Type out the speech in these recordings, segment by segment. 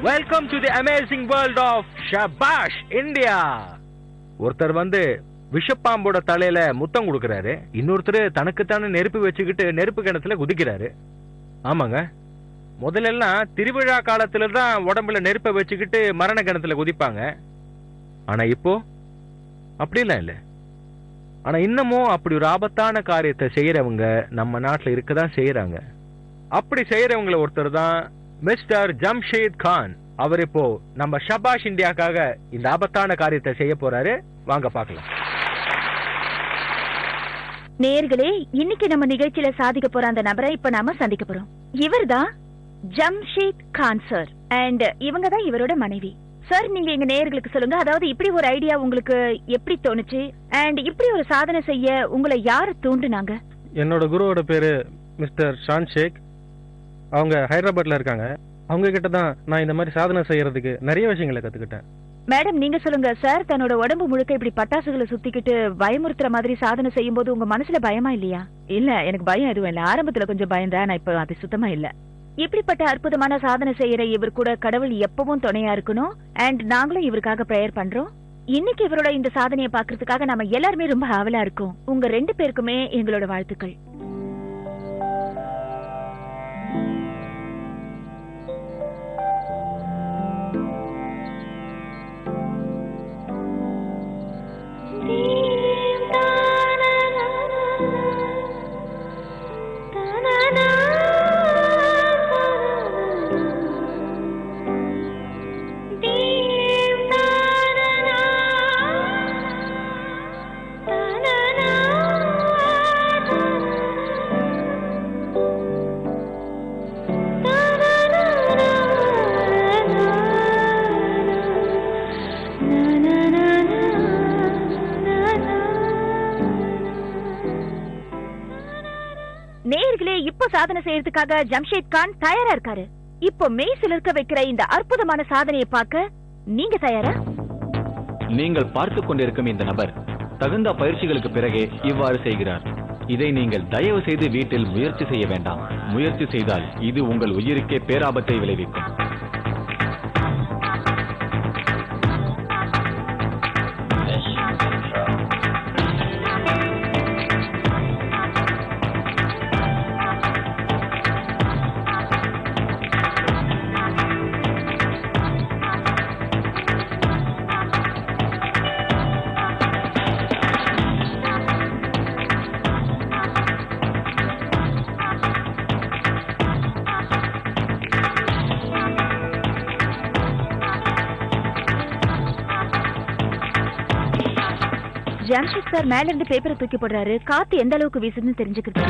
Welcome to the amazing world of Shabash India. ஒருத்தர் வந்து விஷப்பாம்போட தலையில முத்தம் கொடுக்கறாரு, இன்னொருத்தர் தனக்குத்தானே நெருப்பு வச்சுக்கிட்டு நெருப்பு கிணத்துல குதிக்கிறாரு. ஆமாங்க, முதல்ல எல்லாம் திருவிழா காலத்துல தான் உடம்புல நெருப்பை வச்சுக்கிட்டு மரண கிணத்துல குதிப்பாங்க. ஆனா இப்போ அப்படிலாம் இல்ல. ஆனா இன்னமும் அப்படி ஒரு ஆபத்தான காரியத்தை செய்யறவங்க நம்ம நாட்டுல இருக்கதான் செய்யறாங்க. அப்படி செய்யறவங்களை ஒருத்தர் தான் மிஸ்டர் ஜம்ஷேத் கான். அவர் இப்போ நம்ம ஷபாஷ் இந்தியாக்காக இந்த ஆபத்தான காரியத்தை செய்ய போறாரு. வாங்க பார்க்கலாம். நேயர்களே, இன்னைக்கு நம்ம நிகழ்ச்சியில சாதிக்க போற அந்த நபரை இப்ப நாம சந்திக்க போறோம். இவர்தான் ஜம்ஷேத் கான் சார். அண்ட் இவங்க தான் இவரோட மனைவி. சார், நீங்க எங்க நேயர்களுக்கு சொல்லுங்க, அதாவது இப்படி ஒரு ஐடியா உங்களுக்கு எப்படி தோணுச்சு அண்ட் இப்படி ஒரு சாதனை செய்ய உங்களை யாரு தூண்டுனாங்க? என்னோட குருவோட பேரு மிஸ்டர் ஷான் ஷேக். அவங்க ஹைதராபாத்ல இருக்காங்க. அவங்க கிட்ட தான் நான் இந்த மாதிரி சாதனை செய்யறதுக்கு நிறைய விஷயங்களை கத்துக்கிட்டேன். மேடம், நீங்க சொல்லுங்க சார், தன்னோட உடம்பு முழுக்க இப்படி பட்டாசுகளை சுத்திக்கிட்டு பயமுறுத்துற மாதிரி சாதனை செய்யும் போது உங்க மனசுல பயமா இல்லையா? இல்ல, எனக்கு பயம் எதுவும் இல்ல. ஆரம்பத்துல கொஞ்சம் பயந்தா, நான் இப்ப அது சுத்தமா இல்ல. இப்படிப்பட்ட அற்புதமான சாதனை செய்யற இவர் கூட கடவுள் எப்பவும் துணையா இருக்கணும். அண்ட் நாங்களும் இவருக்காக பிரேயர் பண்றோம். இன்னைக்கு இவரோட இந்த சாதனையை பாக்குறதுக்காக நம்ம எல்லாருமே ரொம்ப ஆவலா இருக்கோம். உங்க 2 பேருக்குமே எங்களோட வாழ்த்துக்கள். நேயர்களே, இப்போ சாதனை செய்யறதுக்காக ஜம்ஷேத் கான் தயாரா இருக்காரு. இப்போ மெய்சில் இருக்க வைக்கிற இந்த அற்புதமான சாதனையை பார்க்க நீங்க தயாரா? நீங்கள் பார்த்து கொண்டிருக்கும் இந்த நபர் தகுந்த பயிற்சிகளுக்கு பிறகே இவ்வாறு செய்கிறார். இதை நீங்கள் தயவு செய்து வீட்டில் முயற்சி செய்ய வேண்டாம். முயற்சி செய்தால் இது உங்கள் உயிருக்கே பேராபத்தை விளைவிக்கும். ஜம்ஷேத் சார் மேல இருந்து பேப்பரை தூக்கி போடுறாரு. காத்து எந்த அளவுக்கு வீசுதுன்னு தெரிஞ்சுக்கிட்டு.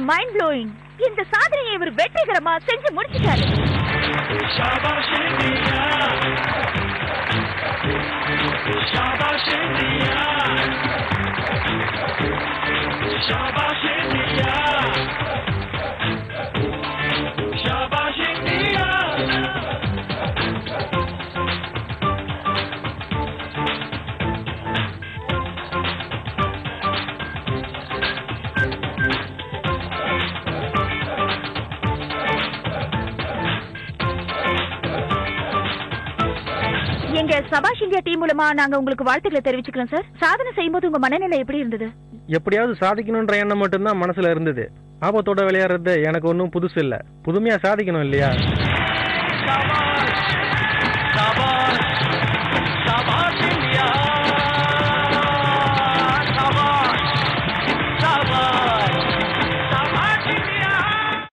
Mind blowing. இந்த சாதனையை இவர் வெற்றிகரமா செஞ்சு முடிச்சிட்டாரு. எங்க சபாஷ் இந்தியா டீம் மூலமா நாங்க உங்களுக்கு வாழ்த்துக்களை தெரிவிச்சுக்கிறோம் சார். சாதனை செய்யும்போது உங்க மனநிலை எப்படி இருந்தது? எப்படியாவது சாதிக்கணும்ன்ற எண்ணம் மட்டும்தான் மனசுல இருந்தது. ஆபத்தோட விளையாடுறது எனக்கு ஒன்றும் புதுசு இல்ல. புதுமையா சாதிக்கணும் இல்லையா?